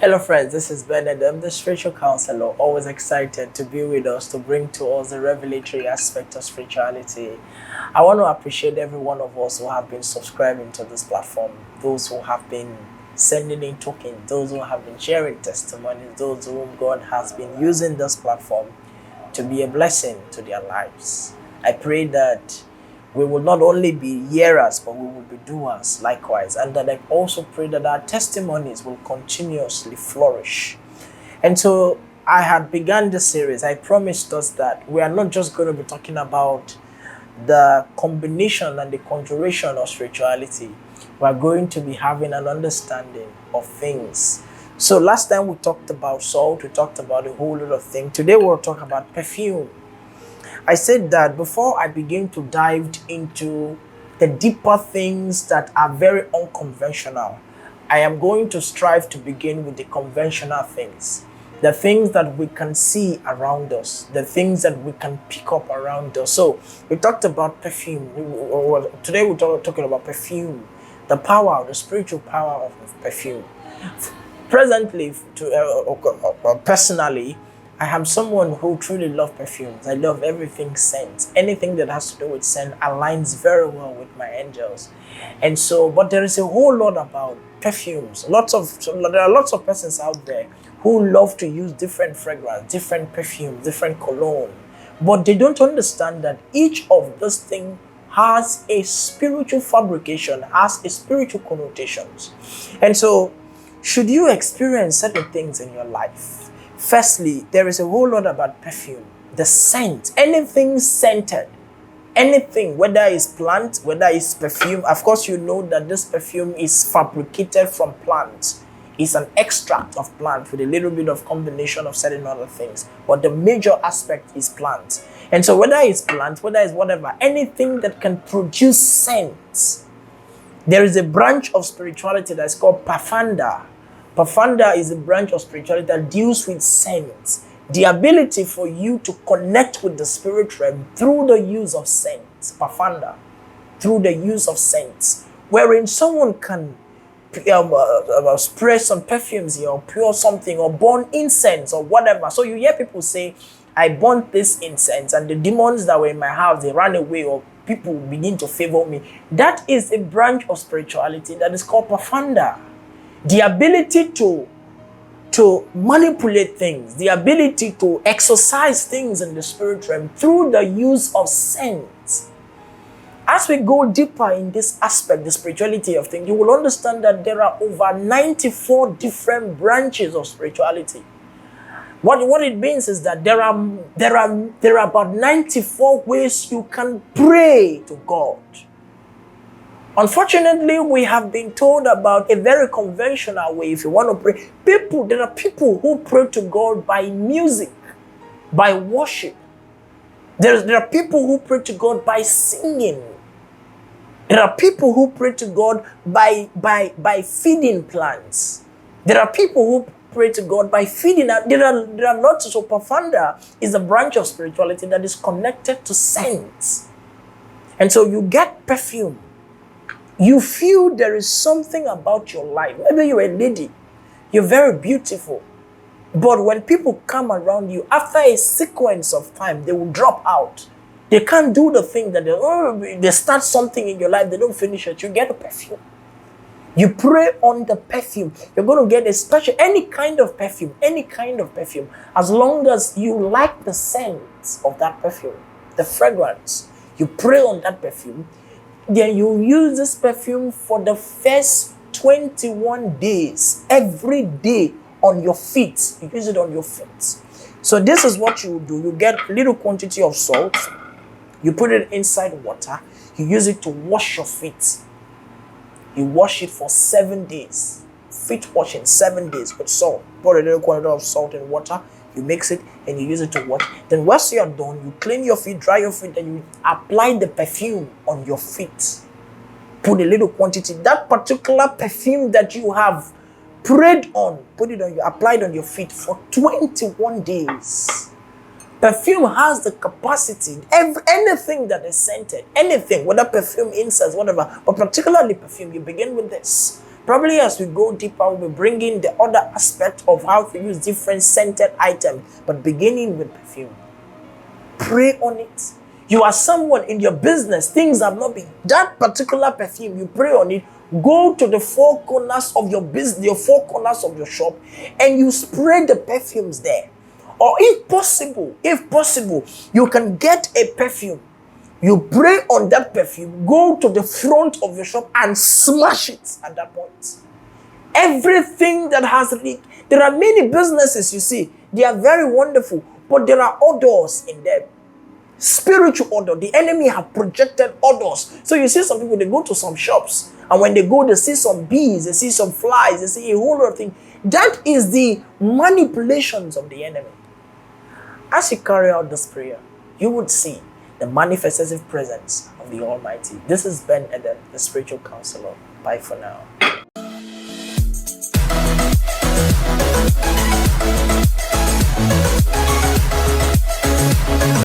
Hello, friends. This is Bernard. I'm the spiritual counselor. Always excited to be with us to bring to us the revelatory aspect of spirituality. I want to appreciate every one of us who have been subscribing to this platform, those who have been sending in tokens, those who have been sharing testimonies, those whom God has been using this platform to be a blessing to their lives. I pray that we will not only be hearers, but we will be doers likewise. And that I also pray that our testimonies will continuously flourish. And so I had begun this series. I promised us that we are not just going to be talking about the combination and the conjuration of spirituality. We are going to be having an understanding of things. So last time we talked about salt, we talked about a whole lot of things. Today we'll talk about perfume. I said that before I begin to dive into the deeper things that are very unconventional, I am going to strive to begin with the conventional things. The things that we can see around us, the things that we can pick up around us. So we talked about perfume. Today we're talking about perfume, the power, the spiritual power of perfume. Presently, personally, I am someone who truly loves perfumes. I love everything scent. Anything that has to do with scent aligns very well with my angels. And so, but there is a whole lot about perfumes. There are lots of persons out there who love to use different fragrance, different perfume, different cologne. But they don't understand that each of those things has a spiritual fabrication, has a spiritual connotations. And so, should you experience certain things in your life, firstly, there is a whole lot about perfume, the scent, anything scented, anything, whether it's plant, whether it's perfume. Of course, you know that this perfume is fabricated from plants. It's an extract of plant with a little bit of combination of certain other things. But the major aspect is plant. And so whether it's plant, whether it's whatever, anything that can produce scent. There is a branch of spirituality that's called Pafanda. Pafanda is a branch of spirituality that deals with scent. The ability for you to connect with the spirit realm through the use of scent. Pafanda. Through the use of scent. Wherein someone can spray some perfumes here, or pour something, or burn incense, or whatever. So you hear people say, I burnt this incense, and the demons that were in my house, they ran away, or people begin to favor me. That is a branch of spirituality that is called Pafanda. The ability to manipulate things, the ability to exercise things in the spirit realm through the use of scent. As we go deeper in this aspect, the spirituality of things, you will understand that there are over 94 different branches of spirituality. What it means is that there are about 94 ways you can pray to God. Unfortunately, we have been told about a very conventional way. If you want to pray, there are people who pray to God by music, by worship. There are people who pray to God by singing. There are people who pray to God by feeding plants. There are people who pray to God by feeding. There are lots. So Pafanda is a branch of spirituality that is connected to scent. And so you get perfume. You feel there is something about your life. Maybe you're a lady. You're very beautiful. But when people come around you, after a sequence of time, they will drop out. They can't do the thing that they start something in your life, they don't finish it. You get a perfume. You pray on the perfume. You're going to get a special, any kind of perfume. As long as you like the scent of that perfume, the fragrance, you pray on that perfume. Then you use this perfume for the first 21 days, every day on your feet. You use it on your feet. So this is what you do. You get a little quantity of salt. You put it inside water. You use it to wash your feet. You wash it for 7 days. Feet washing 7 days with salt. Put a little quantity of salt in water. You mix it and you use it to wash. Then once you are done, you clean your feet, dry your feet, and you apply the perfume on your feet. Put a little quantity. That particular perfume that you have prayed on, apply it on your feet for 21 days. Perfume has the capacity, anything that is scented, anything, whether perfume, incense, whatever, but particularly perfume, you begin with this. Probably as we go deeper, we'll be bringing the other aspect of how to use different scented items, but beginning with perfume. Pray on it. You are someone in your business, things have not been. That particular perfume, you pray on it. Go to the four corners of your business, your four corners of your shop, and you spray the perfumes there. Or if possible, you can get a perfume. You pray on that perfume, go to the front of your shop and smash it at that point. Everything that has leaked. There are many businesses, you see, they are very wonderful, but there are odors in them. Spiritual odor. The enemy have projected odors. So you see some people, they go to some shops, and when they go, they see some bees, they see some flies, they see a whole lot of things. That is the manipulations of the enemy. As you carry out this prayer, you would see the manifestative presence of the Almighty. This has been Eden, the spiritual counselor. Bye for now.